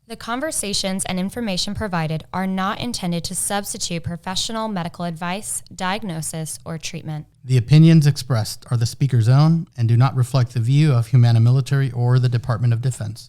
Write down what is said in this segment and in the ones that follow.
The conversations and information provided are not intended to substitute professional medical advice, diagnosis, or treatment. The opinions expressed are the speaker's own and do not reflect the view of Humana Military or the Department of Defense.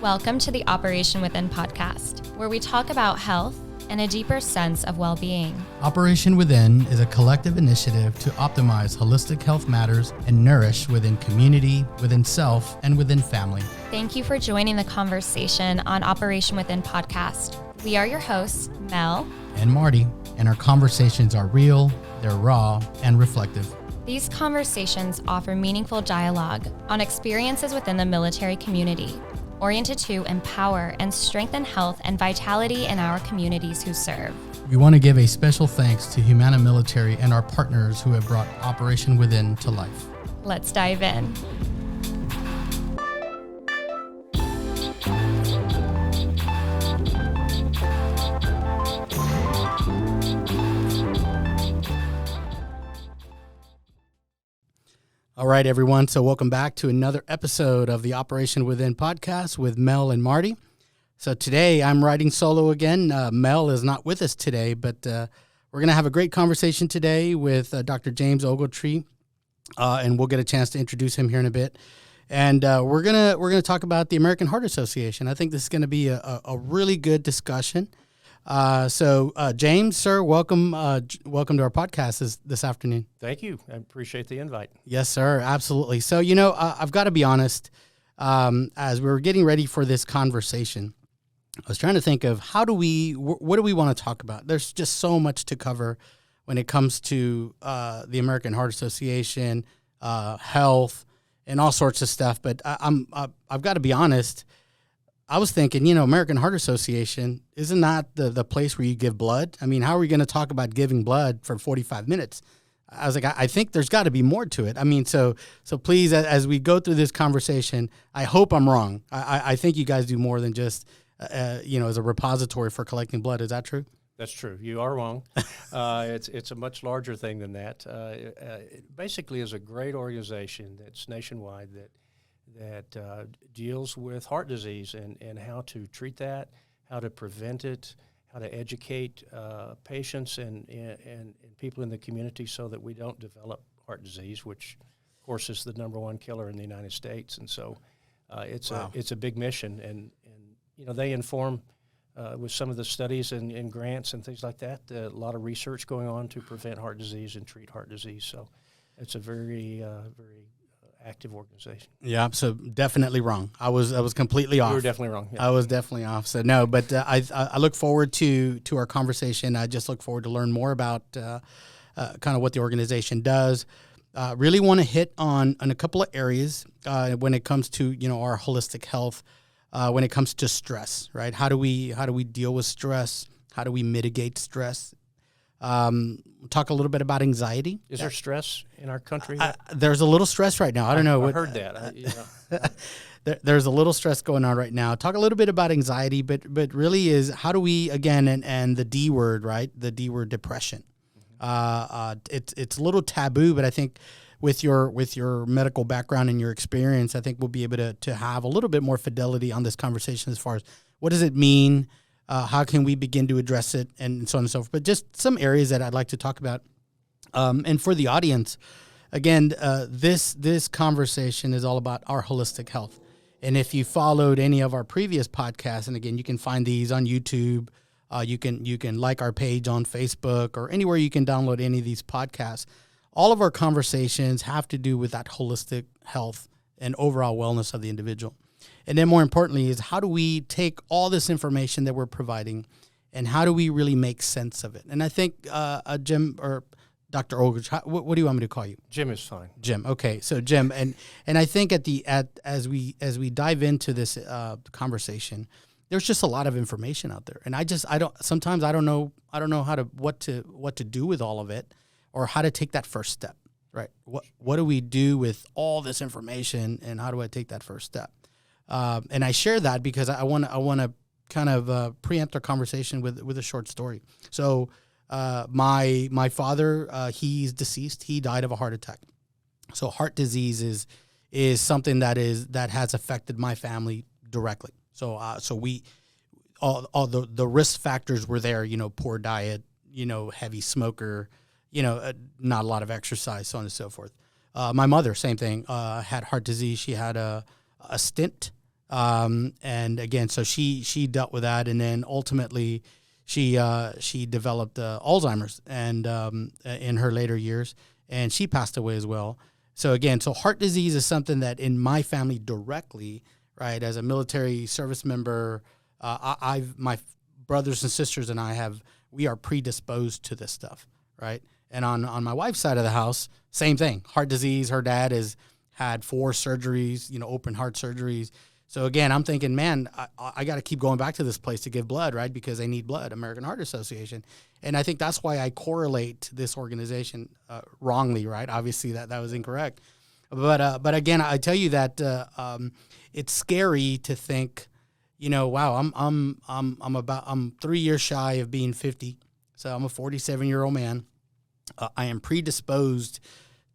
Welcome to the Operation Within podcast, where we talk about health and a deeper sense of well-being. Operation Within is a collective initiative to optimize holistic health matters and nourish within community, within self, and within family. Thank you for joining the conversation on Operation Within podcast. We are your hosts, Mel and Marty, and our conversations are real, they're raw, and reflective. These conversations offer meaningful dialogue on experiences within the military community, oriented to empower and strengthen health and vitality in our communities who serve. We want to give a special thanks to Humana Military and our partners who have brought Operation Within to life. Let's dive in. All right, everyone. So welcome back to another episode of the Operation Within podcast with Mel and Marty. So today I'm riding solo again. Mel is not with us today, but we're going to have a great conversation today with Dr. James Ogletree, and we'll get a chance to introduce him here in a bit. And we're gonna talk about the American Heart Association. I think this is going to be a really good discussion. So James, sir, welcome to our podcast this afternoon. Thank you. I appreciate the invite. Yes, sir. Absolutely. So, I've got to be honest, as we were getting ready for this conversation, I was trying to think of what do we want to talk about? There's just so much to cover when it comes to the American Heart Association, health, and all sorts of stuff. But I've got to be honest. I was thinking, American Heart Association, isn't that the place where you give blood? I mean, how are we going to talk about giving blood for 45 minutes? I was like, I think there's got to be more to it. I mean, so please, as we go through this conversation, I hope I'm wrong. I think you guys do more than just, as a repository for collecting blood. Is that true? That's true. You are wrong. It's a much larger thing than that. It basically is a great organization that's nationwide that deals with heart disease and how to treat that, how to prevent it, how to educate patients and people in the community so that we don't develop heart disease, which, of course, is the number one killer in the United States. And so it's a big mission. And they inform with some of the studies and grants and things like that, a lot of research going on to prevent heart disease and treat heart disease. So it's a very active organization. Yeah, so definitely wrong. I was completely off. You were definitely wrong. Yeah. I was definitely off. So no, but I look forward to our conversation. I just look forward to learn more about kind of what the organization does. Really want to hit on a couple of areas when it comes to our holistic health. When it comes to stress, right? How do we deal with stress? How do we mitigate stress? Talk a little bit about anxiety. Is there stress in our country? There's a little stress right now. I don't know. I heard that. There's a little stress going on right now. Talk a little bit about anxiety, but really is how do we, again, and the D word, right? The D word, depression. It's a little taboo, but I think with your medical background and your experience, I think we'll be able to have a little bit more fidelity on this conversation as far as what does it mean. How can we begin to address it, and so on and so forth. But just some areas that I'd like to talk about. And for the audience, again, this conversation is all about our holistic health. And if you followed any of our previous podcasts, and again, you can find these on YouTube. You can like our page on Facebook or anywhere you can download any of these podcasts. All of our conversations have to do with that holistic health and overall wellness of the individual. And then more importantly is how do we take all this information that we're providing and how do we really make sense of it? And I think Jim or Dr. Ogletree, what do you want me to call you? Jim is fine. Jim. Okay. So Jim, and I think as we dive into this conversation, there's just a lot of information out there. And I don't know what to do with all of it or how to take that first step. Right. What do we do with all this information and how do I take that first step? And I share that because I want to kind of preempt our conversation with a short story. So my father, he's deceased. He died of a heart attack. So heart disease is something that has affected my family directly. So all the risk factors were there. Poor diet, heavy smoker, not a lot of exercise, so on and so forth. My mother, same thing, had heart disease. She had a stent, and again, so she dealt with that, and then ultimately she developed Alzheimer's, and in her later years, and she passed away as well. So again, heart disease is something that in my family directly, right, as a military service member, my brothers and sisters and we are predisposed to this stuff, right? And on my wife's side of the house, same thing, heart disease. Her dad has had 4 surgeries, open heart surgeries. So again, I'm thinking, man, I got to keep going back to this place to give blood, right? Because they need blood, American Heart Association. And I think that's why I correlate this organization wrongly, right? Obviously that was incorrect. But again, I tell you that it's scary to think, wow, I'm 3 years shy of being 50. So I'm a 47-year-old man. I am predisposed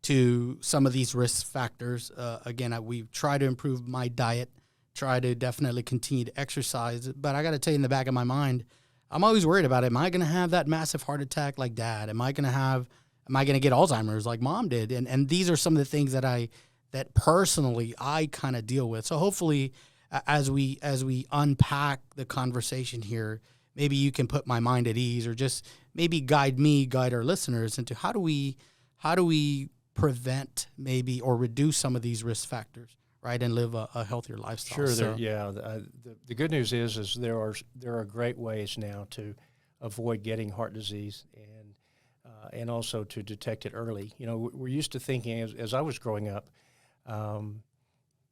to some of these risk factors. Again, we try to improve my diet, try to definitely continue to exercise. But I got to tell you, in the back of my mind, I'm always worried about it. Am I going to have that massive heart attack like Dad? Am I going to get Alzheimer's like Mom did? And these are some of the things that personally I kind of deal with. So hopefully, as we unpack the conversation here, maybe you can put my mind at ease, or just maybe guide our listeners into how do we prevent maybe or reduce some of these risk factors, right, and live a healthier lifestyle. Sure. The good news is there are great ways now to avoid getting heart disease and also to detect it early. We're used to thinking as I was growing up,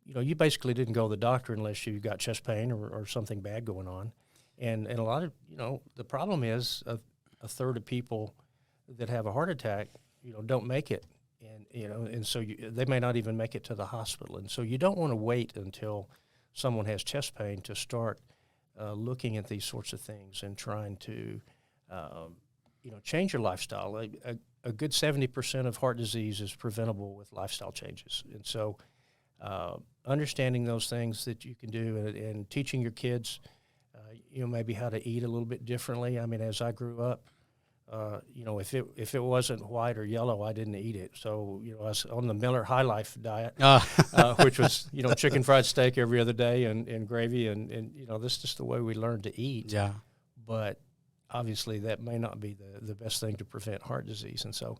you basically didn't go to the doctor unless you got chest pain or something bad going on. And a lot of, the problem is a third of people that have a heart attack, don't make it. And so they may not even make it to the hospital. And so you don't want to wait until someone has chest pain to start looking at these sorts of things and trying to, change your lifestyle. A good 70% of heart disease is preventable with lifestyle changes. And so understanding those things that you can do and teaching your kids, maybe how to eat a little bit differently. I mean, as I grew up, if it wasn't white or yellow, I didn't eat it. So, I was on the Miller High Life diet, which was, chicken fried steak every other day and gravy. And this is just the way we learned to eat. Yeah. But obviously that may not be the best thing to prevent heart disease. And so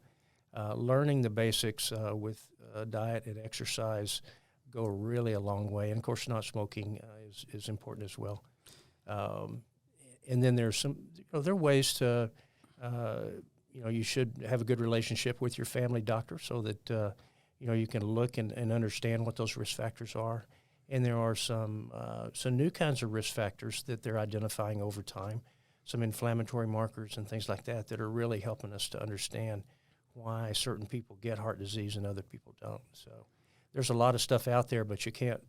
learning the basics with diet and exercise go really a long way. And, of course, not smoking is important as well. And then there's there are ways to, you should have a good relationship with your family doctor so that, you can look and understand what those risk factors are. And there are some new kinds of risk factors that they're identifying over time, some inflammatory markers and things like that are really helping us to understand why certain people get heart disease and other people don't. So there's a lot of stuff out there, but you can't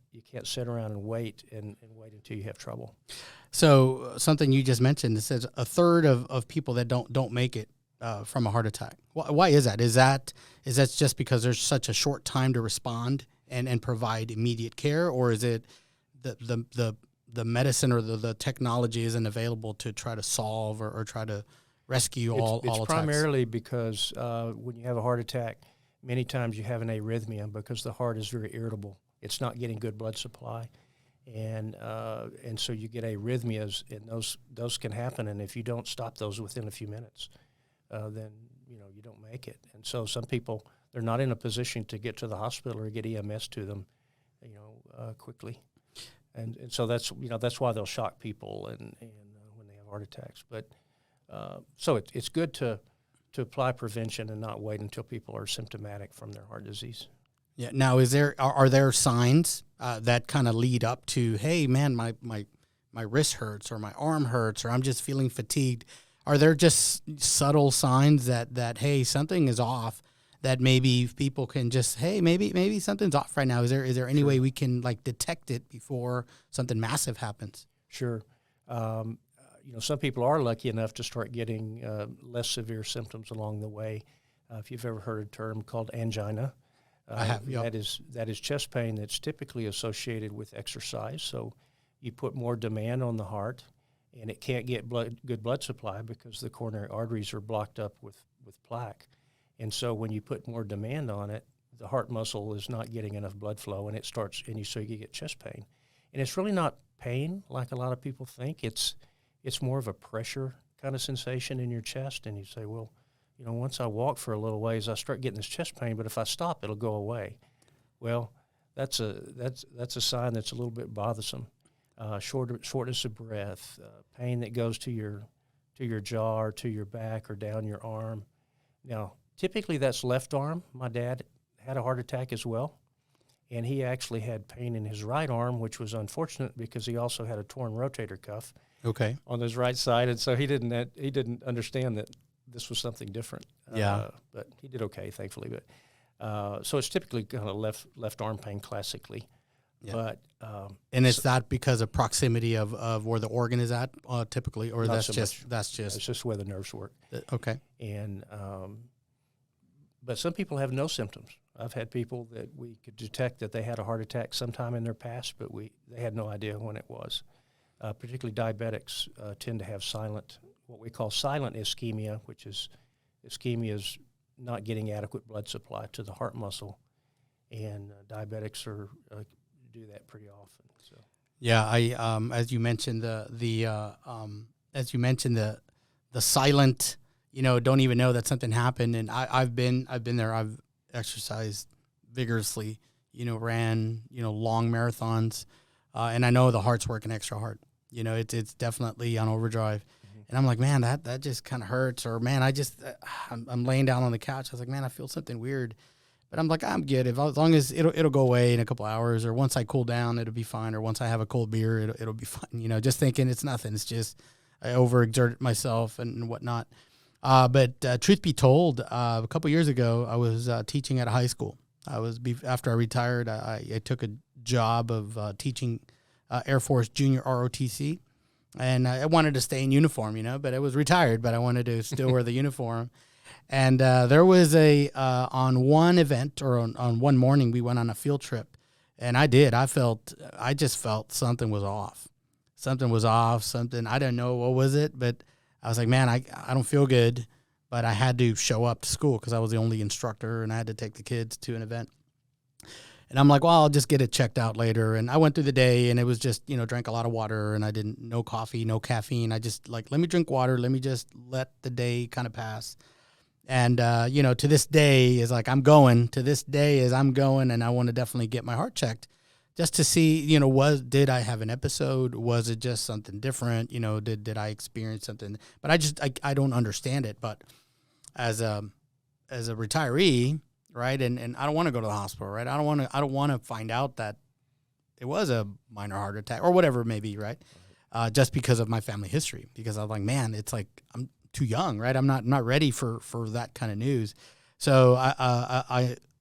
sit around and wait until you have trouble. So something you just mentioned, it says a third of people that don't make it from a heart attack. Why is that? Is that just because there's such a short time to respond and provide immediate care, or is it the medicine or the technology isn't available to try to solve or try to rescue all attacks? It's primarily because when you have a heart attack, many times you have an arrhythmia because the heart is very irritable. It's not getting good blood supply. And so you get arrhythmias, and those can happen. And if you don't stop those within a few minutes, then you don't make it. And so some people, they're not in a position to get to the hospital or get EMS to them, quickly. And so that's why they'll shock people and when they have heart attacks. But so it's good to apply prevention and not wait until people are symptomatic from their heart disease. Yeah. Now, are there signs that kind of lead up to, hey, man, my wrist hurts or my arm hurts or I'm just feeling fatigued? Are there just subtle signs that hey, something is off, that maybe people can just, hey, maybe something's off right now? Is there any way we can detect it before something massive happens? Sure. Some people are lucky enough to start getting less severe symptoms along the way. If you've ever heard a term called angina, I have. Yep. That is chest pain that's typically associated with exercise. So you put more demand on the heart, and it can't get good blood supply because the coronary arteries are blocked up with plaque. And so when you put more demand on it, the heart muscle is not getting enough blood flow, and so you get chest pain. And it's really not pain like a lot of people think. It's more of a pressure kind of sensation in your chest, and you say, well, once I walk for a little ways, I start getting this chest pain, but if I stop, it'll go away. Well, that's a sign that's a little bit bothersome. Shortness of breath, pain that goes to your jaw or to your back or down your arm. Now, typically that's left arm. My dad had a heart attack as well, and he actually had pain in his right arm, which was unfortunate because he also had a torn rotator cuff on his right side, and so he didn't understand that this was something different. But he did okay, thankfully. But so it's typically kind of left arm pain classically. Yeah. But and is that because of proximity of where the organ is at typically, or that's just where the nerves work. Okay. And but some people have no symptoms. I've had people that we could detect that they had a heart attack sometime in their past, but they had no idea when it was. Particularly diabetics tend to have what we call silent ischemia, which is ischemia is not getting adequate blood supply to the heart muscle, and diabetics do that pretty often. So yeah, as you mentioned the silent, don't even know that something happened, and I've been there. I've exercised vigorously, ran long marathons, and I know the heart's working extra hard. It's definitely on overdrive. Mm-hmm. And I'm like, man, that just kind of hurts. Or man, I'm laying down on the couch. I was like, man, I feel something weird. But I'm like, I'm good. As long as it'll go away in a couple hours, or once I cool down, it'll be fine. Or once I have a cold beer, it'll be fine. Just thinking it's nothing. It's just I overexerted myself and whatnot. But truth be told, a couple years ago, I was teaching at a high school. After I retired, I took a job of teaching Air Force Junior ROTC, and I wanted to stay in uniform, but I was retired, but I wanted to still wear the uniform. And there was on one event, or on one morning, we went on a field trip, and I just felt something was off. Something was off, I didn't know what was it, but I was like, man, I don't feel good, but I had to show up to school because I was the only instructor, and I had to take the kids to an event. And I'm like, well, I'll just get it checked out later. And I went through the day, and it was just, drank a lot of water, and no coffee, no caffeine. I just let me drink water. Let me just let the day kind of pass. And, to this day is like, I'm going, and I want to definitely get my heart checked just to see, did I have an episode? Was it just something different? Did I experience something? But I don't understand it. But as a retiree, right, and I don't want to go to the hospital, right? I don't want to find out that it was a minor heart attack or whatever it may be, right? Just because of my family history. Because I'm like, man, it's like I'm too young, right? I'm not ready for that kind of news. So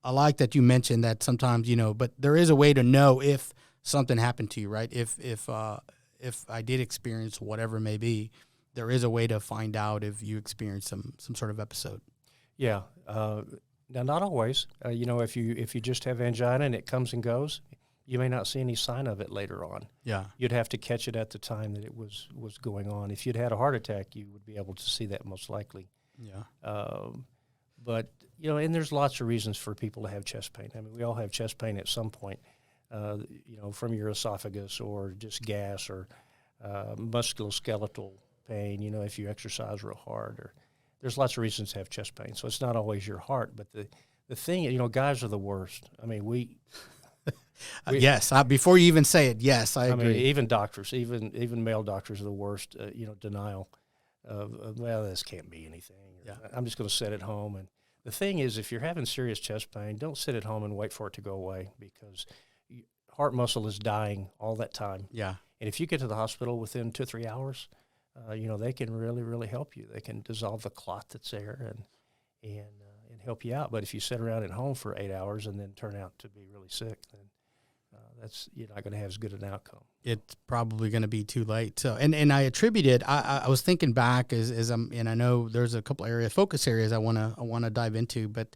I like that you mentioned that sometimes, but there is a way to know if something happened to you, right? If I did experience whatever it may be, there is a way to find out if you experienced some sort of episode. Yeah. Now, not always. If you just have angina and it comes and goes, you may not see any sign of it later on. Yeah. You'd have to catch it at the time that it was going on. If you'd had a heart attack, you would be able to see that most likely. Yeah. But, and there's lots of reasons for people to have chest pain. I mean, we all have chest pain at some point, from your esophagus or just gas or musculoskeletal pain, if you exercise real hard. Or there's lots of reasons to have chest pain. So it's not always your heart. But the thing, guys are the worst. I mean, yes, before you even say it, yes, I agree. I mean, even doctors, even male doctors are the worst, denial of, well, this can't be anything. Yeah. I'm just going to sit at home. And the thing is, if you're having serious chest pain, don't sit at home and wait for it to go away, because heart muscle is dying all that time. Yeah. And if you get to the hospital within 2 or 3 hours, they can really, really help you. They can dissolve the clot that's there and help you out. But if you sit around at home for 8 hours and then turn out to be really sick, then you're not going to have as good an outcome. It's probably going to be too late. So, and I attribute it. I was thinking back as and I know there's a couple focus areas I want to dive into, but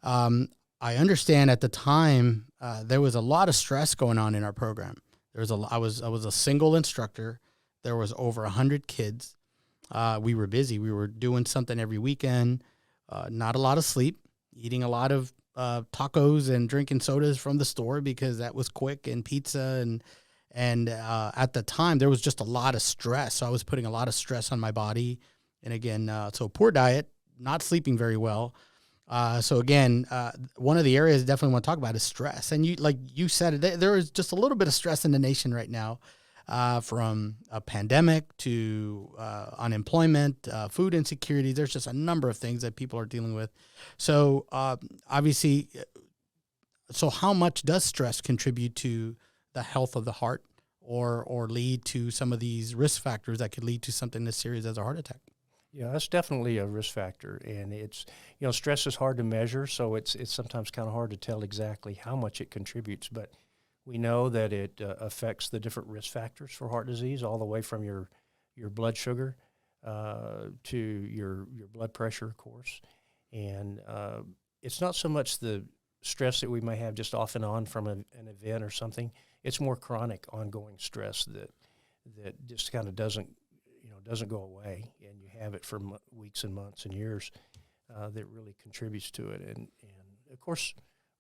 I understand at the time there was a lot of stress going on in our program. I was a single instructor. There was over 100 kids. We were busy. We were doing something every weekend. Not a lot of sleep. Eating a lot of tacos and drinking sodas from the store because that was quick, and pizza and at the time there was just a lot of stress. So I was putting a lot of stress on my body, and again, so poor diet, not sleeping very well. So again, one of the areas I definitely want to talk about is stress. And you said it, there is just a little bit of stress in the nation right now, from a pandemic to unemployment, food insecurity. There's just a number of things that people are dealing with. So obviously, so how much does stress contribute to the health of the heart, or lead to some of these risk factors that could lead to something as serious as a heart attack? Yeah, that's definitely a risk factor, and it's, stress is hard to measure, so it's sometimes kind of hard to tell exactly how much it contributes, but we know that it affects the different risk factors for heart disease, all the way from your blood sugar to your blood pressure, of course, and it's not so much the stress that we may have just off and on from an event or something. It's more chronic, ongoing stress that just kind of doesn't go away, and you have it for weeks and months and years, that really contributes to it. And of course,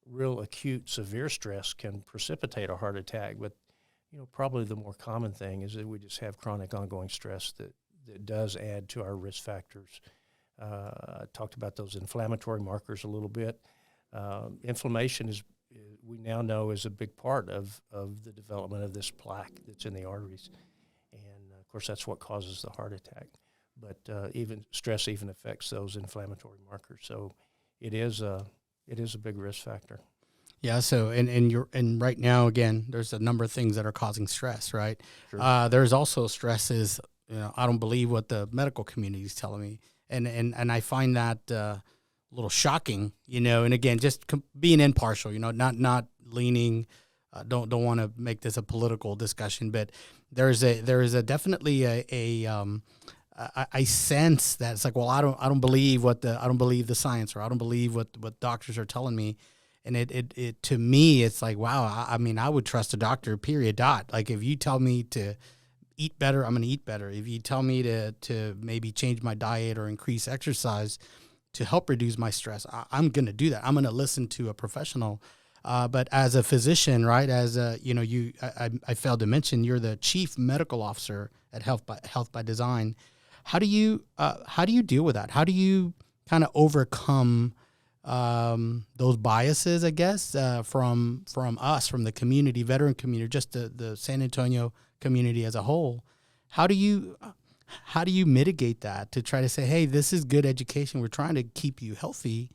real acute, severe stress can precipitate a heart attack, but probably the more common thing is that we just have chronic, ongoing stress that does add to our risk factors. I talked about those inflammatory markers a little bit. Inflammation we now know is a big part of the development of this plaque that's in the arteries. And of course, that's what causes the heart attack. But even stress affects those inflammatory markers. So it is a big risk factor. Yeah. So and right now, again, there's a number of things that are causing stress, right? Sure. There's also stresses. I don't believe what the medical community is telling me, and I find that a little shocking. And again, just being impartial. Not leaning. Don't want to make this a political discussion, but there is definitely I sense that it's like, well, I don't believe the science, or I don't believe what doctors are telling me, and it to me it's like, wow, I mean, I would trust a doctor, period, dot. Like, if you tell me to eat better, I'm going to eat better. If you tell me to maybe change my diet or increase exercise to help reduce my stress, I'm going to do that. I'm going to listen to a professional. But as a physician, right, I failed to mention, you're the chief medical officer at Health by Design. How do you deal with that? How do you kind of overcome those biases, I guess, from us, from the community, veteran community, just the San Antonio community as a whole? How do you mitigate that to try to say, hey, this is good education. We're trying to keep you healthy.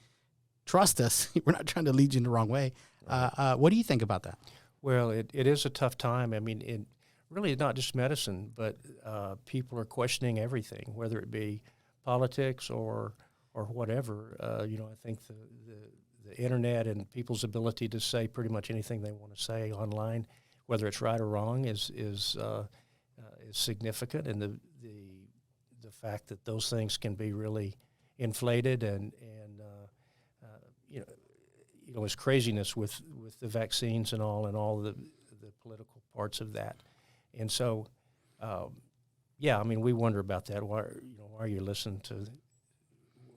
Trust us. We're not trying to lead you in the wrong way. What do you think about that? Well, it is a tough time. I mean, it really is not just medicine, but people are questioning everything, whether it be politics or whatever. I think the internet and people's ability to say pretty much anything they want to say online, whether it's right or wrong, is significant, and the fact that those things can be really inflated and it's craziness with the vaccines and all the political parts of that. And so, we wonder about that. Why are you listening to,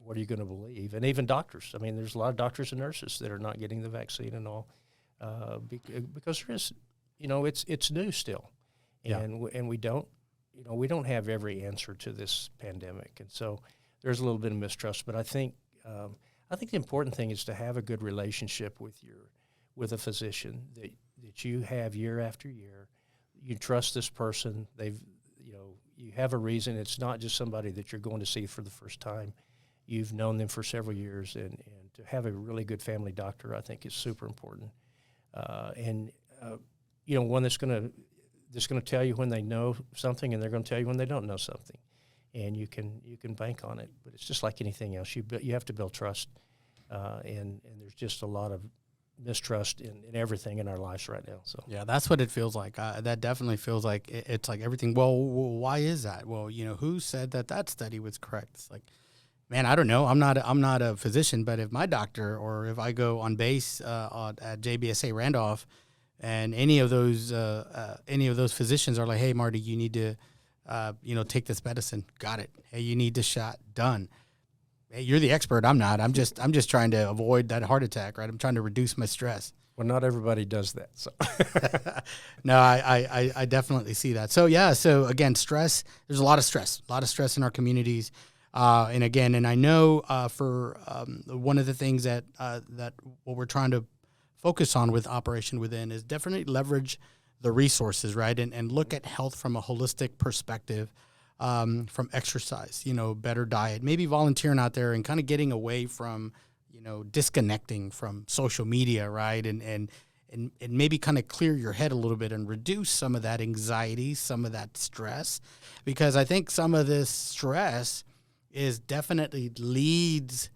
what are you going to believe? And even doctors. I mean, there's a lot of doctors and nurses that are not getting the vaccine and all, because there is, it's new still. And we don't have every answer to this pandemic. And so there's a little bit of mistrust, but I think the important thing is to have a good relationship with a physician that you have year after year. You trust this person. You have a reason. It's not just somebody that you're going to see for the first time. You've known them for several years, and to have a really good family doctor, I think, is super important. One that's going to tell you when they know something, and they're going to tell you when they don't know something. And you can bank on it, but it's just like anything else. You have to build trust, and there's just a lot of mistrust in everything in our lives right now. So yeah, that's what it feels like. That definitely feels like it's like everything. Well, why is that? Well, who said that study was correct? It's like, man, I don't know. I'm not a physician, but if my doctor, or if I go on base at JBSA Randolph, And any of those physicians are like, hey, Marty, you need to, take this medicine. Got it. Hey, you need this shot. Done. Hey, you're the expert. I'm not. I'm just trying to avoid that heart attack, right? I'm trying to reduce my stress. Well, not everybody does that. So No, I definitely see that. So yeah. So again, stress. There's a lot of stress in our communities. And I know for one of the things that what we're trying to focus on with Operation Within is definitely leverage the resources, right? And look at health from a holistic perspective, from exercise, better diet, maybe volunteering out there and kind of getting away from, disconnecting from social media, right? And maybe kind of clear your head a little bit and reduce some of that anxiety, some of that stress, because I think some of this stress is definitely leads,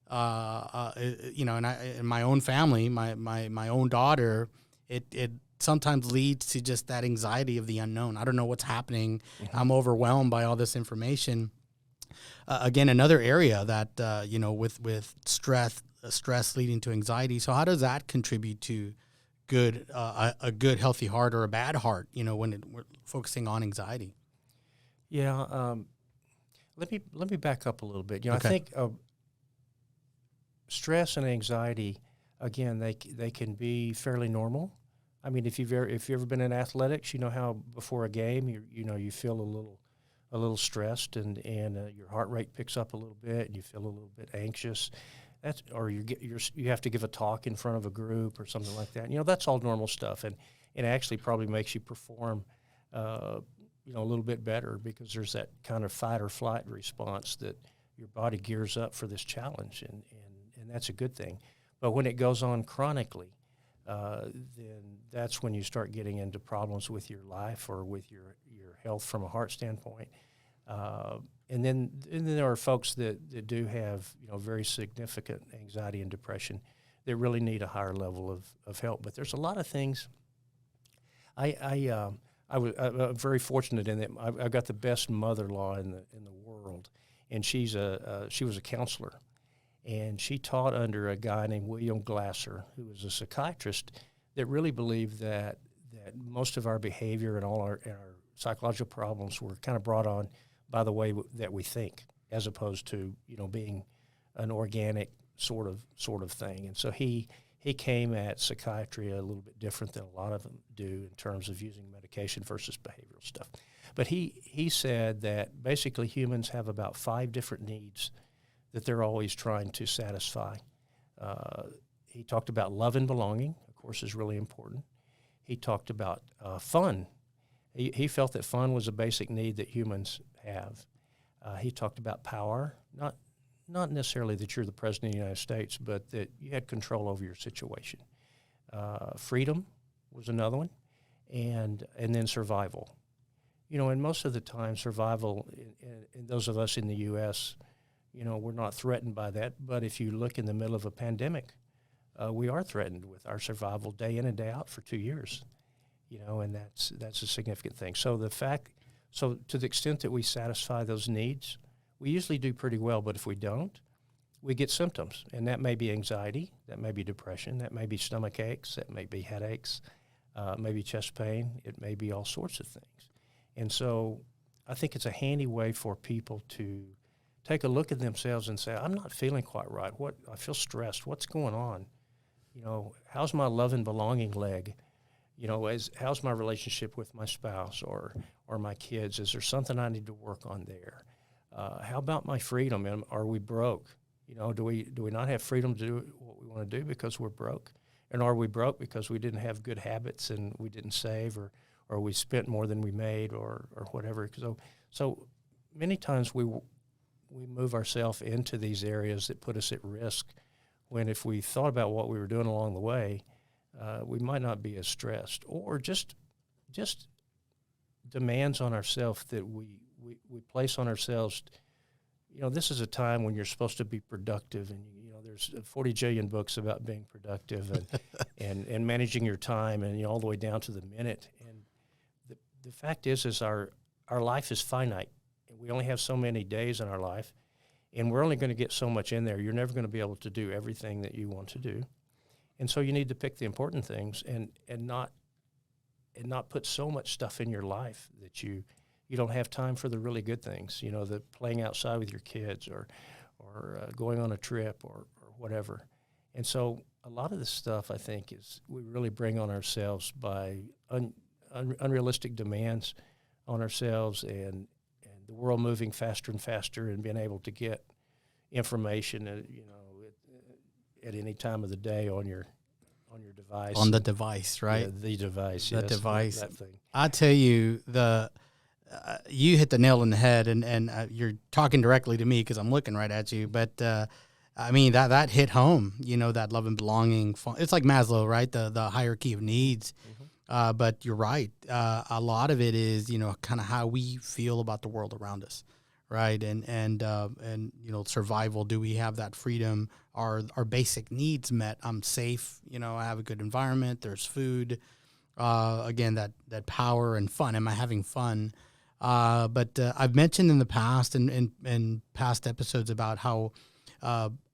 in my own family, my own daughter, it sometimes leads to just that anxiety of the unknown. I don't know what's happening. Mm-hmm. I'm overwhelmed by all this information. Again, another area that, with stress leading to anxiety. So how does that contribute to a good, healthy heart or a bad heart, when we're focusing on anxiety? Yeah. Let me back up a little bit. Okay. I think stress and anxiety, again, they can be fairly normal. I mean, if you've ever been in athletics, you know how before a game you feel a little stressed and your heart rate picks up a little bit and you feel a little bit anxious. You have to give a talk in front of a group or something like that. That's all normal stuff, and it actually probably makes you perform a little bit better because there's that kind of fight or flight response that your body gears up for this challenge, and that's a good thing. But when it goes on chronically, then that's when you start getting into problems with your life or with your health from a heart standpoint. And then there are folks that do have very significant anxiety and depression that really need a higher level of help. But there's a lot of things. I'm very fortunate in that I've got the best mother-in-law in the world, and she was a counselor, and she taught under a guy named William Glasser, who was a psychiatrist that really believed that most of our behavior and all our psychological problems were kind of brought on by the way that we think, as opposed to being an organic sort of thing. And so he came at psychiatry a little bit different than a lot of them do in terms of using medication versus behavioral stuff. But he said that basically humans have about 5 different needs that they're always trying to satisfy. He talked about love and belonging, of course, is really important. He talked about fun. He felt that fun was a basic need that humans have. He talked about power, not necessarily that you're the president of the United States, but that you had control over your situation. Freedom was another one, and then survival. And most of the time, survival, in those of us in the U.S., we're not threatened by that. But if you look in the middle of a pandemic, we are threatened with our survival day in and day out for 2 years. And that's a significant thing. So to the extent that we satisfy those needs, we usually do pretty well. But if we don't, we get symptoms, and that may be anxiety, that may be depression, that may be stomach aches, that may be headaches, maybe chest pain. It may be all sorts of things. And so I think it's a handy way for people to take a look at themselves and say, I'm not feeling quite right. I feel stressed. What's going on? How's my love and belonging leg? How's my relationship with my spouse or my kids? Is there something I need to work on there? How about my freedom? Are we broke? Do we not have freedom to do what we want to do because we're broke? And are we broke because we didn't have good habits and we didn't save or we spent more than we made or whatever? So many times we move ourselves into these areas that put us at risk when if we thought about what we were doing along the way, we might not be as stressed, or just demands on ourselves that we place on ourselves. This is a time when you're supposed to be productive, and there's 40 jillion books about being productive and managing your time, and all the way down to the minute. And the fact is our life is finite. We only have so many days in our life, and we're only going to get so much in there. You're never going to be able to do everything that you want to do. And so you need to pick the important things and not put so much stuff in your life that you don't have time for the really good things, the playing outside with your kids or going on a trip or whatever. And so a lot of this stuff, I think, is we really bring on ourselves by unrealistic demands on ourselves and the world moving faster and faster and being able to get information, at any time of the day on your device. On the device, right? Yeah, the device, the yes, device. that thing. I tell you, you hit the nail on the head, and you're talking directly to me because I'm looking right at you. But I mean that hit home. That love and belonging. It's like Maslow, right? The hierarchy of needs. Mm-hmm. But you're right. A lot of it is kind of how we feel about the world around us, right? And survival. Do we have that freedom? Are our basic needs met? I'm safe. I have a good environment. There's food. Again, that power and fun. Am I having fun? But I've mentioned in the past and in past episodes about how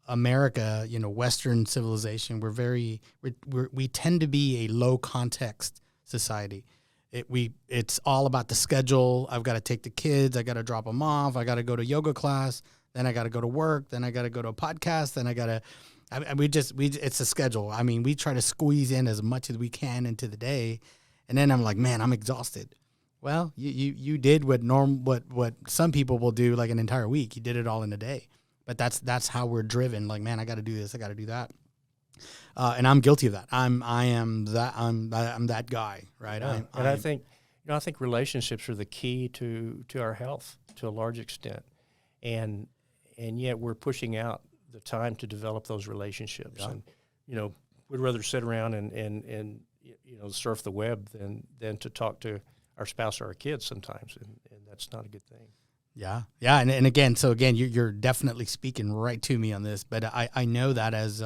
America, Western civilization, we tend to be a low context society. It's all about the schedule. I've got to take the kids. I got to drop them off. I got to go to yoga class. Then I got to go to work. Then I got to go to a podcast. Then I got to. It's a schedule. I mean, we try to squeeze in as much as we can into the day, and then I'm like, man, I'm exhausted. Well, you did what some people will do like an entire week. You did it all in a day, but that's how we're driven. Like, man, I got to do this. I got to do that. And I'm guilty of that. I'm that guy, right? Yeah. I think relationships are the key to our health to a large extent, and yet we're pushing out the time to develop those relationships. Yeah. And we'd rather sit around and surf the web than to talk to our spouse or our kids sometimes, and that's not a good thing. Yeah. And again, you're definitely speaking right to me on this, but I know that as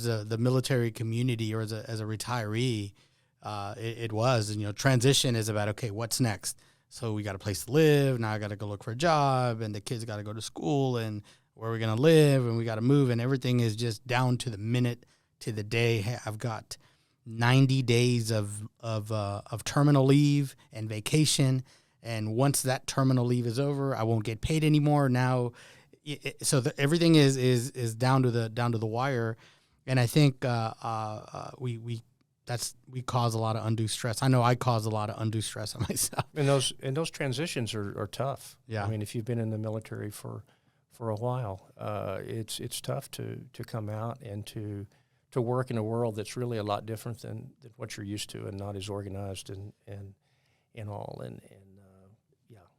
the military community or as a retiree, it was, transition is about, okay, what's next? So we got a place to live. Now I got to go look for a job, and the kids got to go to school, and where are we going to live, and we got to move, and everything is just down to the minute, to the day. Hey, I've got 90 days of terminal leave and vacation, and once that terminal leave is over, I won't get paid anymore. Now, everything is down to the wire, and I think we cause a lot of undue stress. I know I cause a lot of undue stress on myself. And those transitions are tough. Yeah. I mean, if you've been in the military for a while, it's tough to come out and to work in a world that's really a lot different than what you're used to and not as organized and all.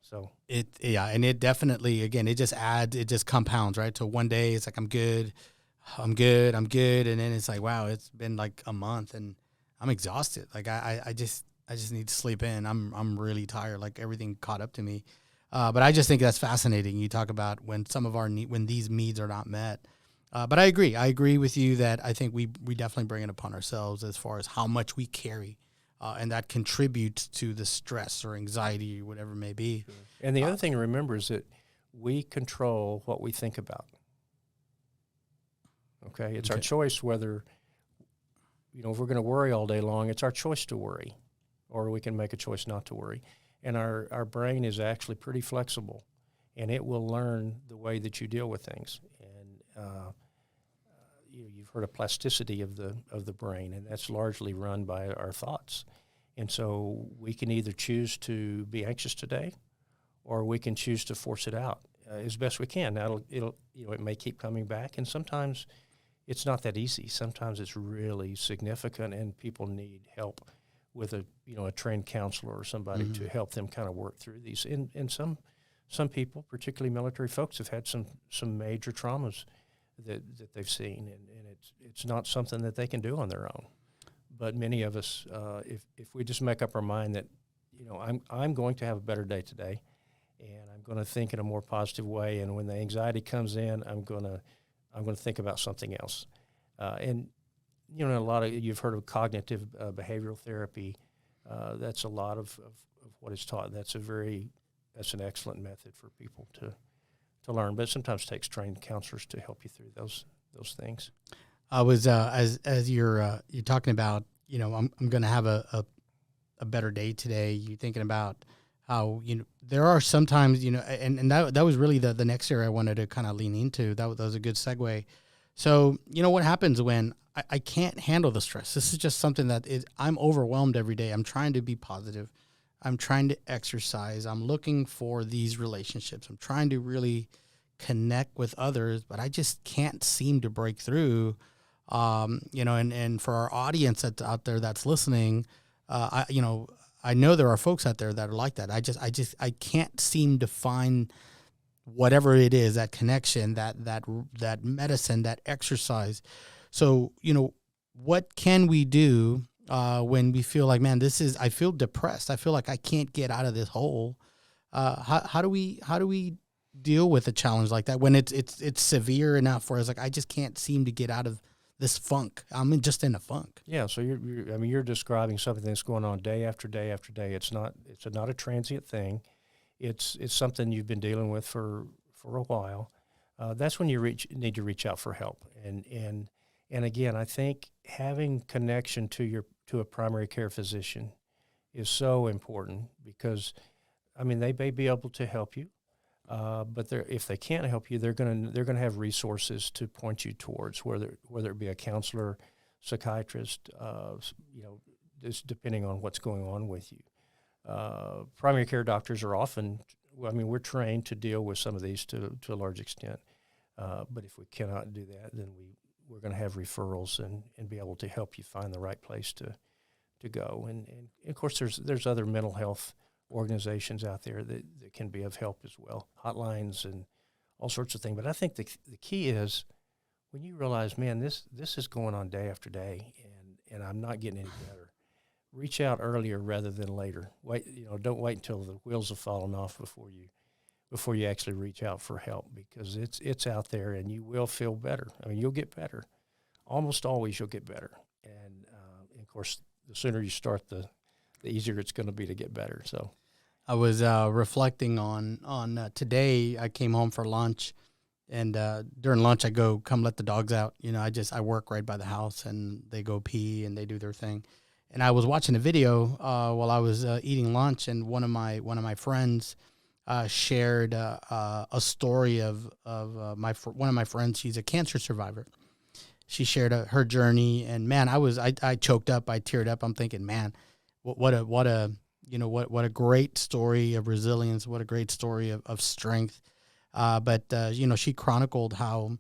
So and it definitely, again, it just compounds, right? So one day it's like, I'm good. And then it's like, wow, it's been like a month and I'm exhausted. Like I just need to sleep in. I'm really tired. Like everything caught up to me. But I just think that's fascinating. You talk about when some of when these needs are not met. But I agree with you that I think we definitely bring it upon ourselves as far as how much we carry. And that contributes to the stress or anxiety or whatever it may be. Sure. And the other thing to remember is that we control what we think about. Okay? It's our choice whether, if we're going to worry all day long, it's our choice to worry. Or we can make a choice not to worry. And our brain is actually pretty flexible, and it will learn the way that you deal with things. And you've heard of plasticity of the brain, and that's largely run by our thoughts. And so we can either choose to be anxious today, or we can choose to force it out as best we can. Now it may keep coming back, and sometimes it's not that easy. Sometimes it's really significant, and people need help with a trained counselor or somebody to help them kind of work through these. And some people, particularly military folks, have had some major traumas that they've seen, and it's not something that they can do on their own. But many of us, if we just make up our mind that, I'm going to have a better day today, and I'm going to think in a more positive way, and when the anxiety comes in, I'm going to think about something else. And a lot of you've heard of cognitive behavioral therapy. That's a lot of what is taught. That's an excellent method for people to learn, but it sometimes takes trained counselors to help you through those things. I was as you're talking about, I'm going to have a better day today. You're thinking about how there are sometimes and that was really the next area I wanted to kind of lean into. That was a good segue. So what happens when I can't handle the stress? This is just something that I'm overwhelmed every day. I'm trying to be positive. I'm trying to exercise. I'm looking for these relationships. I'm trying to really connect with others, but I just can't seem to break through. And for our audience that's out there that's listening, I know there are folks out there that are like that. I can't seem to find whatever it is, that connection, that medicine, that exercise. So, what can we do when we feel like, man, I feel depressed. I feel like I can't get out of this hole. How do we deal with a challenge like that when it's severe enough where it's like, I just can't seem to get out of this funk. I'm just in a funk. Yeah. So you're describing something that's going on day after day after day. It's not a transient thing. It's something you've been dealing with for a while. That's when you need to reach out for help. And again, I think having connection to a primary care physician is so important because, they may be able to help you, but if they can't help you, they're gonna have resources to point you towards, whether it be a counselor, psychiatrist, just depending on what's going on with you. Primary care doctors are often, we're trained to deal with some of these to a large extent, but if we cannot do that, then we're going to have referrals and be able to help you find the right place to go. And of course, there's other mental health organizations out there that can be of help as well, hotlines and all sorts of things. But I think the key is when you realize, man, this is going on day after day, and I'm not getting any better. Reach out earlier rather than later. Don't wait until the wheels have fallen off before you actually reach out for help, because it's out there and you will feel better. You'll get better. Almost always you'll get better. And of course, the sooner you start, the easier it's going to be to get better. So I was reflecting on today. I came home for lunch, and during lunch I come let the dogs out. I work right by the house, and they go pee and they do their thing. And I was watching a video while I was eating lunch, and one of my friends shared a story of one of my friends. She's a cancer survivor. She shared her journey, and man, I choked up, I teared up. I'm thinking, man, what a great story of resilience, what a great story of strength. But she chronicled how,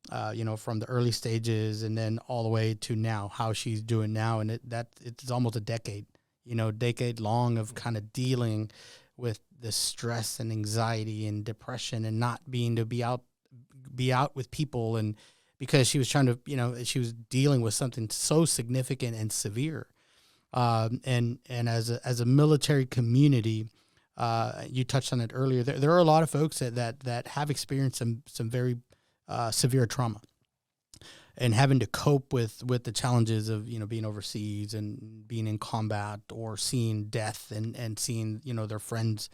from the early stages and then all the way to now, how she's doing now. And it's almost a decade long of kind of dealing with the stress and anxiety and depression and not being to be out with people. And because she was trying to, she was dealing with something so significant and severe. And as a military community, you touched on it earlier. There are a lot of folks that have experienced some very severe trauma, and having to cope with the challenges of being overseas and being in combat, or seeing death and seeing their friends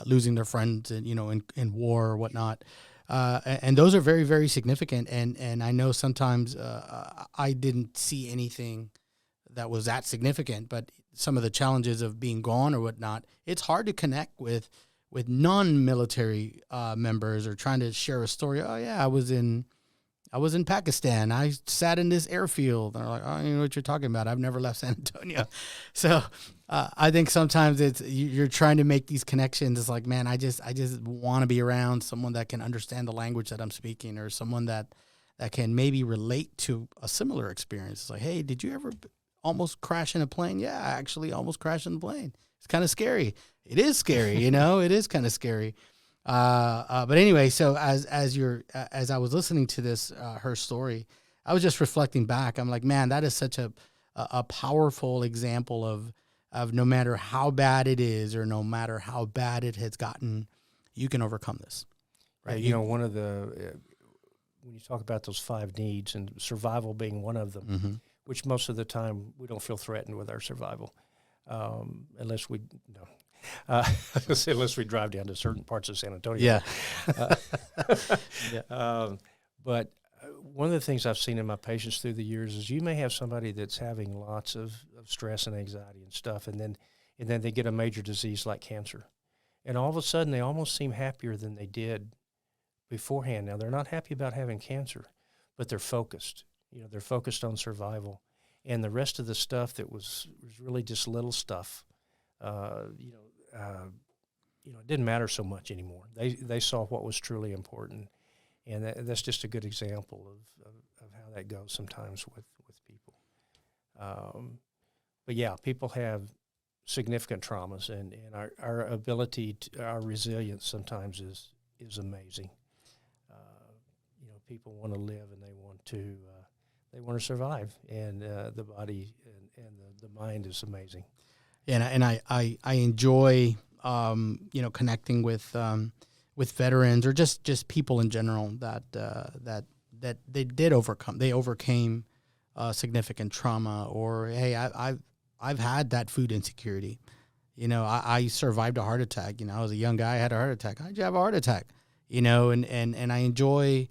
losing their friends and in war or whatnot. And those are very, very significant. And I know sometimes I didn't see anything that was that significant, but some of the challenges of being gone or whatnot, it's hard to connect with non-military members, or trying to share a story. Oh yeah, I was in Pakistan. I sat in this airfield. And they're like, oh, you know what you're talking about. I've never left San Antonio. So I think sometimes you're trying to make these connections. It's like, man, I just want to be around someone that can understand the language that I'm speaking, or someone that can maybe relate to a similar experience. It's like, hey, did you ever almost crash in a plane? Yeah, I actually almost crashed in a plane. It's kind of scary. It is scary, it is kind of scary. But anyway, so as I was listening to this, her story, I was just reflecting back. I'm like, man, that is such a powerful example of no matter how bad it is, or no matter how bad it has gotten, you can overcome this. Right. One of the, when you talk about those 5 needs, and survival being one of them, mm-hmm. which most of the time we don't feel threatened with our survival. Unless we drive down to certain parts of San Antonio. Yeah. But one of the things I've seen in my patients through the years is you may have somebody that's having lots of stress and anxiety and stuff, and then they get a major disease like cancer. And all of a sudden, they almost seem happier than they did beforehand. Now, they're not happy about having cancer, but they're focused. They're focused on survival. And the rest of the stuff that was really just little stuff, it didn't matter so much anymore. They saw what was truly important. And that's just a good example of how that goes sometimes with people. But yeah, people have significant traumas, and our ability, our resilience sometimes is amazing. People want to live, and they want to survive, and the body and the mind is amazing. And I enjoy connecting with veterans or just people in general that they overcame significant trauma, or hey, I've had that food insecurity. I survived a heart attack. I was a young guy, I had a heart attack. How'd you have a heart attack? And I enjoy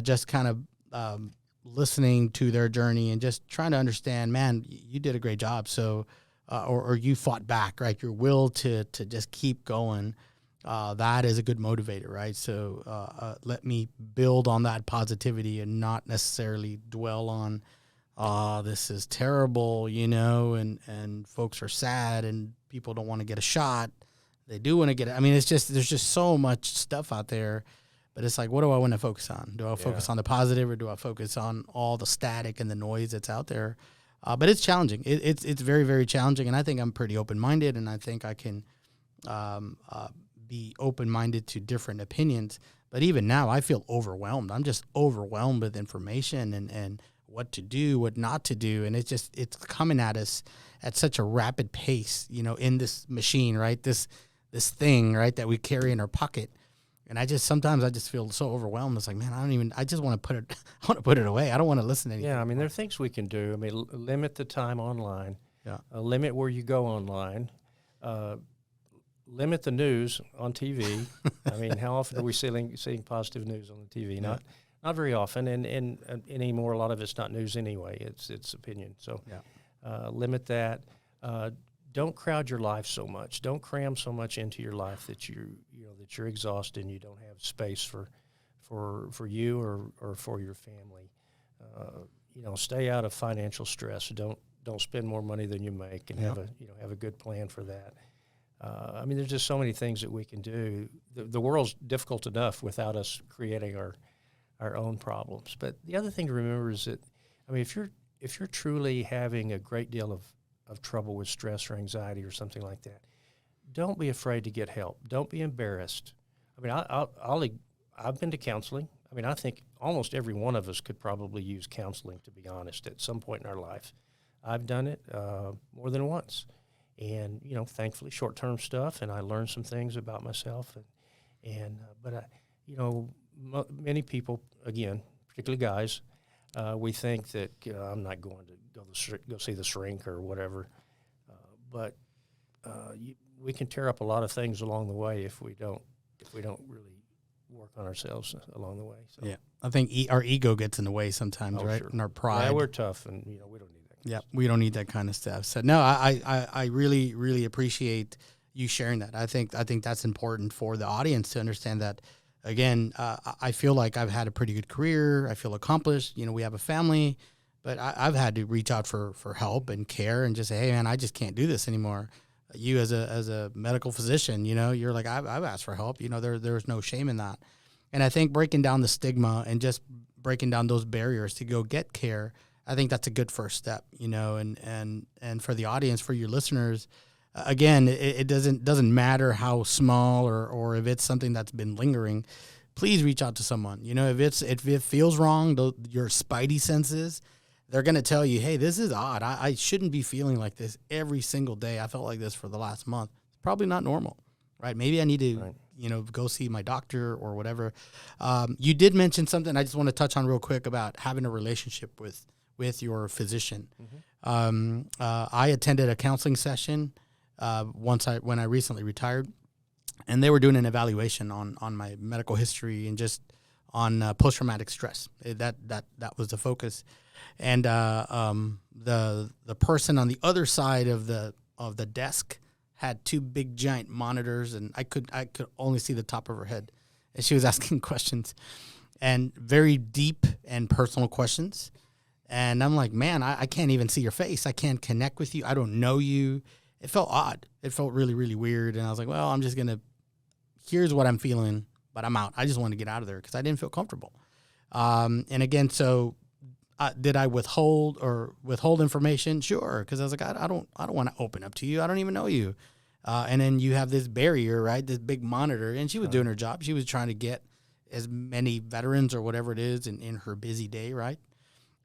just kind of listening to their journey and just trying to understand, man, you did a great job. So, or you fought back, right? Your will to just keep going. That is a good motivator, right? So let me build on that positivity and not necessarily dwell on, this is terrible, and folks are sad and people don't want to get a shot. They do want to get it. I mean, there's just so much stuff out there, but it's like, what do I want to focus on? Do I focus on the positive, or do I focus on all the static and the noise that's out there? But it's challenging. It's very, very challenging. And I think I'm pretty open-minded, and I think I can, be open-minded to different opinions. But even now I feel overwhelmed. I'm just overwhelmed with information and what to do, what not to do. And it's coming at us at such a rapid pace, in this machine, right? This thing, right, that we carry in our pocket. And sometimes I just feel so overwhelmed. It's like, man, I just want to put it away. I don't want to listen to anything. Yeah. I mean, there are things we can do. I mean, limit the time online, limit where you go online, limit the news on TV. I mean, how often are we seeing positive news on the TV? Not very often, and anymore, a lot of it's not news anyway. It's opinion. So limit that. Don't crowd your life so much. Don't cram so much into your life that you're exhausted and you don't have space for you or for your family. Stay out of financial stress. Don't spend more money than you make, and have a good plan for that. I mean, there's just so many things that we can do. The world's difficult enough without us creating our own problems. But the other thing to remember is that, I mean, if you're truly having a great deal of trouble with stress or anxiety or something like that, don't be afraid to get help. Don't be embarrassed. I mean, I've been to counseling. I mean, I think almost every one of us could probably use counseling, to be honest, at some point in our life. I've done it more than once. And, thankfully short-term stuff, and I learned some things about myself. But many people, again, particularly guys, we think that I'm not going to go see the shrink or whatever. But we can tear up a lot of things along the way if we don't really work on ourselves along the way. So. Yeah, I think our ego gets in the way sometimes, right? Sure. And our pride. Yeah, we're tough, and we don't need that. Yeah, we don't need that kind of stuff. So no, I really, really appreciate you sharing that. I think that's important for the audience to understand that. Again, I feel like I've had a pretty good career. I feel accomplished. We have a family, but I've had to reach out for help and care and just say, hey, man, I just can't do this anymore. You as a medical physician, you're like, I've asked for help. There's no shame in that. And I think breaking down the stigma and just breaking down those barriers to go get care, I think that's a good first step, and for the audience, for your listeners, again, it doesn't matter how small or if it's something that's been lingering, please reach out to someone. If it feels wrong, your spidey senses, they're going to tell you, hey, this is odd. I shouldn't be feeling like this every single day. I felt like this for the last month. It's probably not normal, right? Maybe I need to, go see my doctor or whatever. You did mention something I just want to touch on real quick about having a relationship with your physician. Mm-hmm. I attended a counseling session when I recently retired, and they were doing an evaluation on my medical history and just post-traumatic stress. That was the focus. And the person on the other side of the desk had two big giant monitors, and I could only see the top of her head, and she was asking questions, and very deep and personal questions. And I'm like, man, I can't even see your face. I can't connect with you. I don't know you. It felt odd. It felt really, really weird. And I was like, well, I'm just going to, here's what I'm feeling, but I'm out. I just want to get out of there because I didn't feel comfortable. And again, so did I withhold information? Sure. Because I was like, I don't want to open up to you. I don't even know you. And then you have this barrier, right? This big monitor. And she was doing her job. She was trying to get as many veterans or whatever it is in her busy day, right?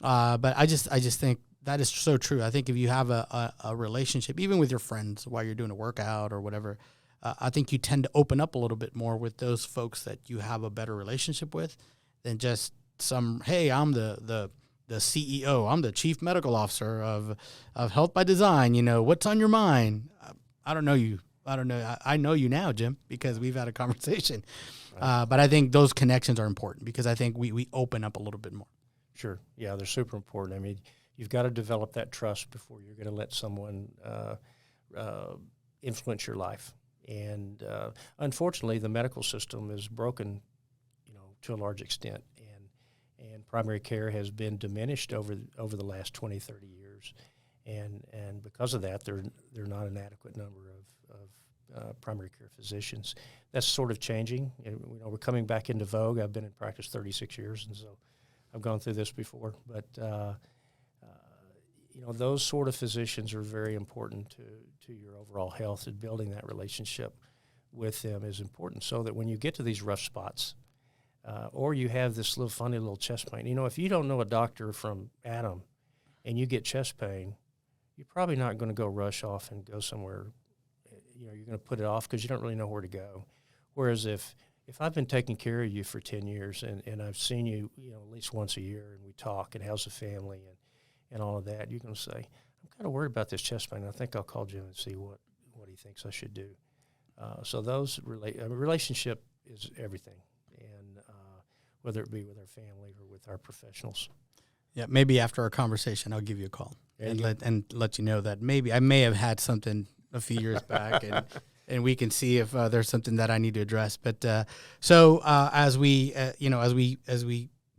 But I just think that is so true. I think if you have a relationship, even with your friends while you're doing a workout or whatever, I think you tend to open up a little bit more with those folks that you have a better relationship with than just hey, I'm the CEO, I'm the chief medical officer of Health by Design. What's on your mind? I don't know you. I don't know. I know you now, Jim, because we've had a conversation. Right. But I think those connections are important because I think we open up a little bit more. Sure. Yeah, they're super important. I mean, you've got to develop that trust before you're going to let someone influence your life. And unfortunately, the medical system is broken, to a large extent. And primary care has been diminished over the last 20, 30 years. And because of that, there are not an adequate number of primary care physicians. That's sort of changing. We're coming back into vogue. I've been in practice 36 years, and so I've gone through this before, but those sort of physicians are very important to your overall health, and building that relationship with them is important so that when you get to these rough spots or you have this funny little chest pain, if you don't know a doctor from Adam and you get chest pain, you're probably not going to go rush off and go somewhere. You're going to put it off because you don't really know where to go. Whereas if I've been taking care of you for 10 years and I've seen you, at least once a year, and we talk and how's the family and all of that, you're going to say, I'm kind of worried about this chest pain. I think I'll call Jim and see what he thinks I should do. So those relationship is everything, and whether it be with our family or with our professionals. Yeah, maybe after our conversation, I'll give you a call and let you know that maybe I may have had something a few years back, and we can see if there's something that I need to address. But as we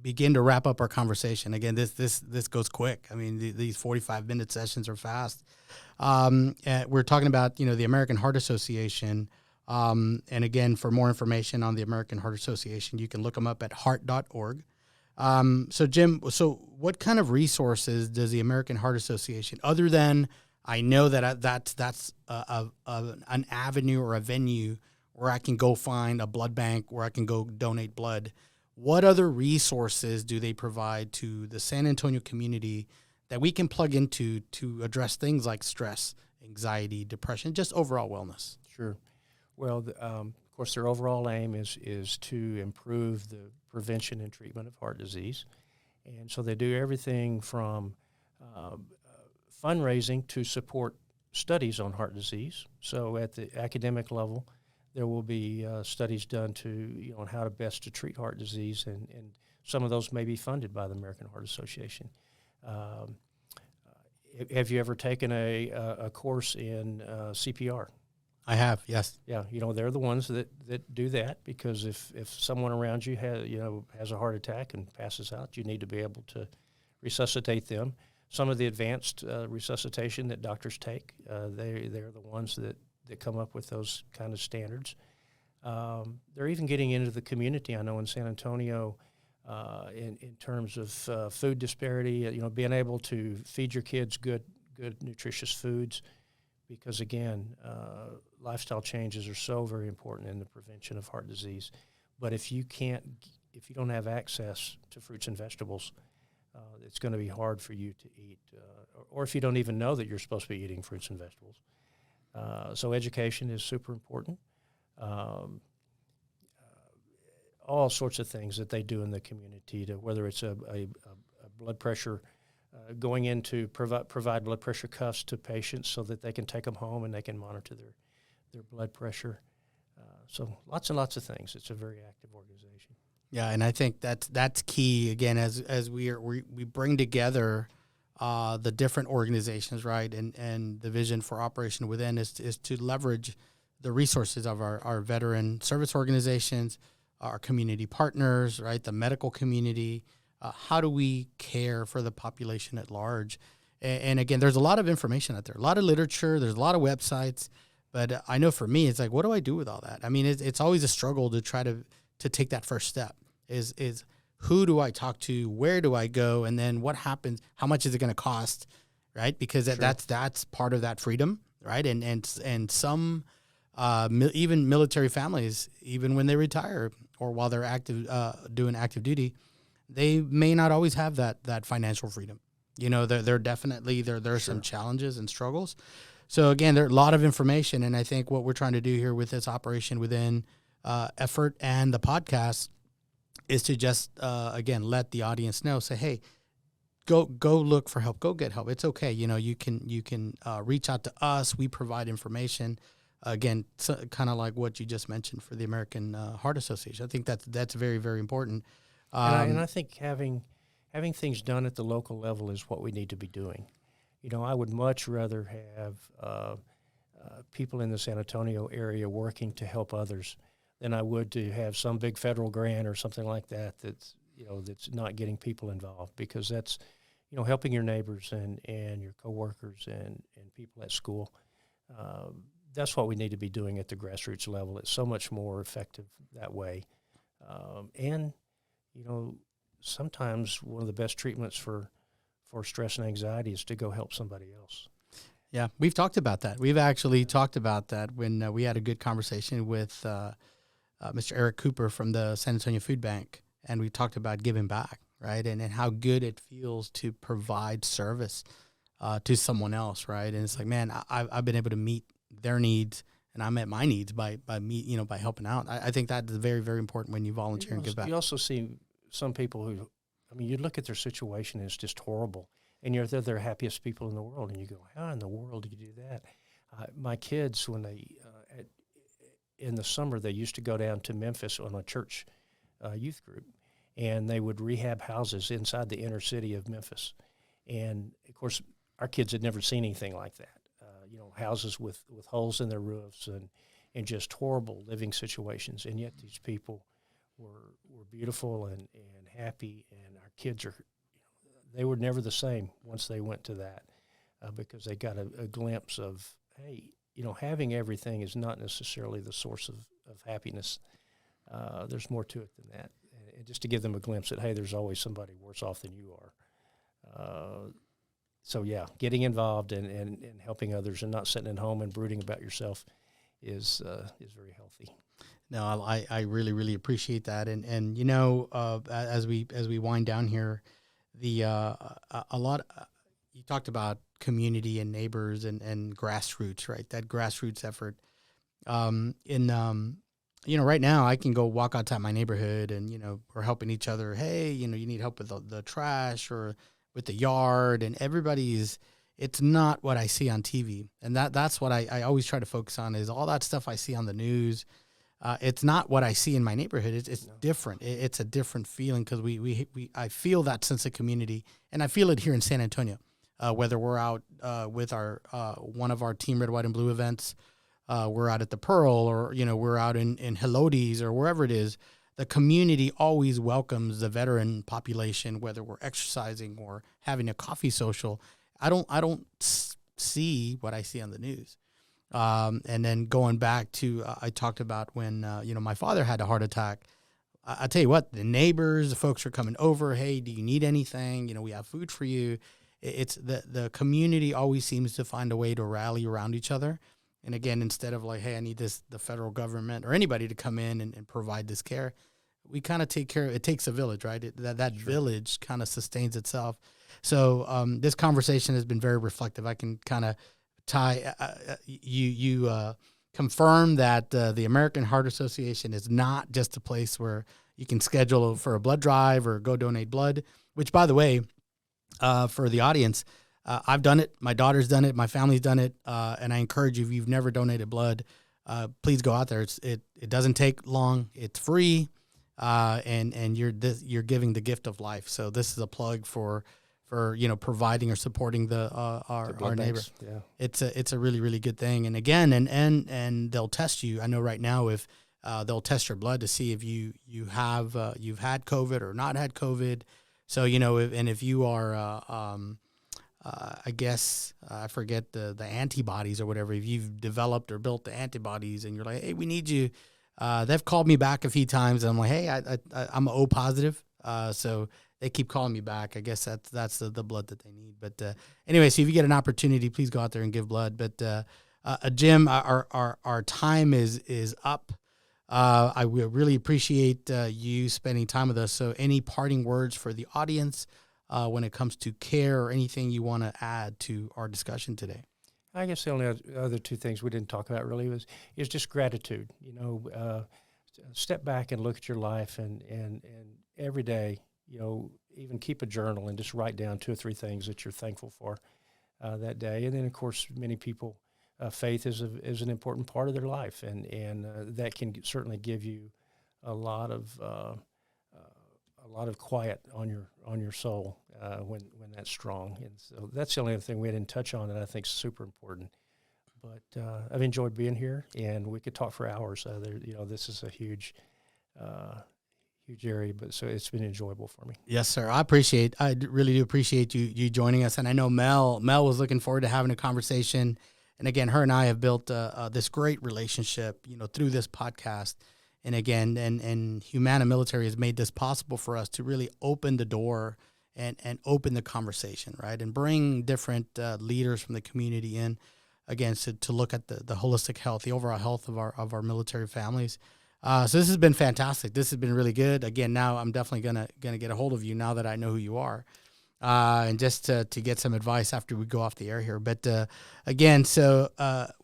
begin to wrap up our conversation, again, this goes quick. I mean, these 45-minute sessions are fast. We're talking about the American Heart Association, and again, for more information on the American Heart Association, you can look them up at heart.org. So Jim, what kind of resources does the American Heart Association, other than I know that that's an avenue or a venue where I can go find a blood bank, where I can go donate blood. What other resources do they provide to the San Antonio community that we can plug into to address things like stress, anxiety, depression, just overall wellness? Sure. Well, of course, their overall aim is to improve the prevention and treatment of heart disease. And so they do everything from fundraising to support studies on heart disease. So at the academic level, there will be studies done on how to best to treat heart disease, and some of those may be funded by the American Heart Association. Have you ever taken a course in CPR? I have, yes. Yeah, they're the ones that do that, because if someone around you has a heart attack and passes out, you need to be able to resuscitate them. Some of the advanced resuscitation that doctors take, they're the ones that come up with those kind of standards. They're even getting into the community. I know in San Antonio, in terms of food disparity, being able to feed your kids good nutritious foods, because again, lifestyle changes are so very important in the prevention of heart disease. But if you don't have access to fruits and vegetables, it's going to be hard for you to eat, or if you don't even know that you're supposed to be eating fruits and vegetables. So education is super important. All sorts of things that they do in the community, whether it's a blood pressure, going in to provide blood pressure cuffs to patients so that they can take them home and they can monitor their blood pressure. So lots and lots of things. It's a very active organization. Yeah, and I think that's key again as we bring together the different organizations, right? And the vision for Operation Within is to leverage the resources of our veteran service organizations, our community partners, right? The medical community. How do we care for the population at large? And again, there's a lot of information out there, a lot of literature, there's a lot of websites, but I know for me, it's like, what do I do with all that? I mean, it's always a struggle to try to take that first step. Is who do I talk to? Where do I go? And then what happens? How much is it going to cost? Right? Because that's part of that freedom, right? And some even military families, even when they retire or while they're active doing active duty, they may not always have that financial freedom. You know, they're definitely there's some challenges and struggles. So again, there's a lot of information, and I think what we're trying to do here with this Operation Within effort and the podcast is to just again let the audience know. Say, hey, go look for help. Go get help. It's okay. You know, you can reach out to us. We provide information. Again, so, kind of like what you just mentioned for the American Heart Association. I think that's very, very important. And I think having things done at the local level is what we need to be doing. You know, I would much rather have people in the San Antonio area working to help others than I would to have some big federal grant or something like that's not getting people involved, because that's, you know, helping your neighbors and your coworkers and people at school. That's what we need to be doing at the grassroots level. It's so much more effective that way. And, you know, sometimes one of the best treatments for stress and anxiety is to go help somebody else. Yeah, we've talked about that. We've actually talked about that when we had a good conversation with Mr. Eric Cooper from the San Antonio Food Bank, and we talked about giving back, right? And how good it feels to provide service to someone else, right? And it's like, man, I've been able to meet their needs, and I met my needs by helping out. I think that is very, very important when you volunteer and give back. You also see some people who, I mean, you look at their situation and it's just horrible, and they're the happiest people in the world, and you go, how in the world do you do that? My kids, when they in the summer, they used to go down to Memphis on a church youth group, and they would rehab houses inside the inner city of Memphis. And, of course, our kids had never seen anything like that. You know, houses with holes in their roofs and just horrible living situations. And yet these people were beautiful and happy, and our kids they were never the same once they went to that because they got a glimpse of, hey, you know, having everything is not necessarily the source of happiness. There's more to it than that. And just to give them a glimpse that, hey, there's always somebody worse off than you are. So, yeah, getting involved and helping others and not sitting at home and brooding about yourself is very healthy. No, I really, really appreciate that. And you know, as we wind down here, a lot you talked about community and neighbors and grassroots, right? That grassroots effort. You know, right now I can go walk outside my neighborhood and, you know, we're helping each other. Hey, you know, you need help with the trash or with the yard, and it's not what I see on TV. And that's what I always try to focus on is all that stuff I see on the news. It's not what I see in my neighborhood. It's different. It's a different feeling because I feel that sense of community, and I feel it here in San Antonio. Whether we're out with our one of our Team Red, White, and Blue events, we're out at the Pearl, or you know we're out in Helotes or wherever it is. The community always welcomes the veteran population, whether we're exercising or having a coffee social. I don't see what I see on the news. And then going back to, I talked about when, you know, my father had a heart attack. I tell you what, the neighbors, the folks are coming over. Hey, do you need anything? You know, we have food for you. It's the community always seems to find a way to rally around each other. And again, instead of like, hey, I need the federal government or anybody to come in and provide this care, we kind of take care of it. Takes a village, right? That sure. Village kind of sustains itself. So this conversation has been very reflective. I can kind of tie you confirm that the American Heart Association is not just a place where you can schedule for a blood drive or go donate blood, which, by the way, for the audience, I've done it. My daughter's done it. My family's done it. And I encourage you, if you've never donated blood, please go out there. It doesn't take long. It's free. and you're giving the gift of life. So this is a plug for providing or supporting our neighbor. Yeah. It's a really, really good thing. And again, and they'll test you. I know right now if they'll test your blood to see if you've had COVID or not had COVID. So if you are I guess I forget the antibodies or whatever. If you've developed or built the antibodies, and you're like, hey, we need you. They've called me back a few times, and I'm like, hey, I'm O positive. So they keep calling me back. I guess that's the blood that they need. But anyway, so if you get an opportunity, please go out there and give blood. But Jim, our time is up. I really appreciate you spending time with us. So any parting words for the audience when it comes to care, or anything you want to add to our discussion today? I guess the only other two things we didn't talk about really is just gratitude. Step back and look at your life, and every day, even keep a journal and just write down 2 or 3 things that you're thankful for that day. And then, of course, many people, faith is an important part of their life, and that can certainly give you a lot of quiet on your soul when that's strong. And so that's the only other thing we didn't touch on that I think is super important. But I've enjoyed being here, and we could talk for hours. This is a huge area, but so it's been enjoyable for me. Yes, sir. I really do appreciate you joining us. And I know Mel was looking forward to having a conversation. And again, her and I have built this great relationship, through this podcast. And again, and Humana Military has made this possible for us to really open the door and open the conversation, right? And bring different leaders from the community in, again, to look at the holistic health, the overall health of our military families. So this has been fantastic. This has been really good. Again, now I'm definitely gonna get a hold of you now that I know who you are, and just to get some advice after we go off the air here. But again, so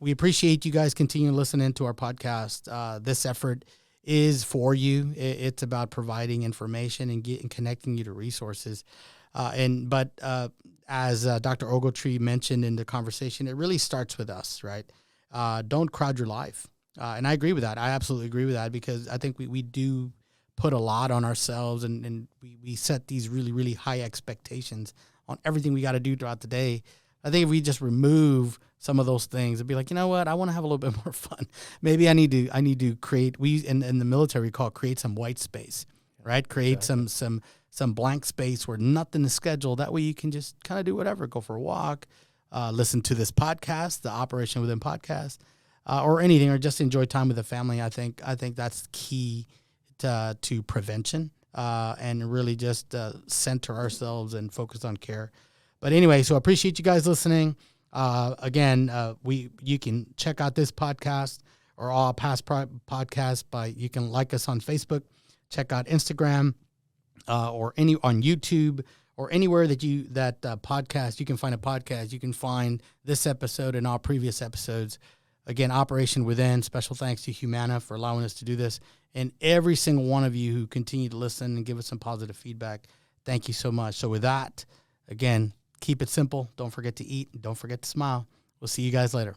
we appreciate you guys continuing listening to our podcast. This effort is for you. It's about providing information and connecting you to resources. But as Dr. Ogletree mentioned in the conversation, it really starts with us, right? Don't crowd your life. And I agree with that. I absolutely agree with that, because I think we do put a lot on ourselves, and we set these really, really high expectations on everything we got to do throughout the day. I think if we just remove some of those things and be like, you know what, I want to have a little bit more fun. Maybe I need to create, in the military we call it create some white space, right? Create exactly. some blank space where nothing is scheduled. That way you can just kind of do whatever, go for a walk, listen to this podcast, the Operation Within podcast, or anything, or just enjoy time with the family. I think that's key to prevention, and really just center ourselves and focus on care. But anyway, so I appreciate you guys listening. Again, you can check out this podcast or all past podcasts you can like us on Facebook, check out Instagram, or on YouTube, or anywhere that podcast, you can find a podcast. You can find this episode and all previous episodes. Again, Operation Within, special thanks to Humana for allowing us to do this. And every single one of you who continue to listen and give us some positive feedback, thank you so much. So with that, again, keep it simple. Don't forget to eat. Don't forget to smile. We'll see you guys later.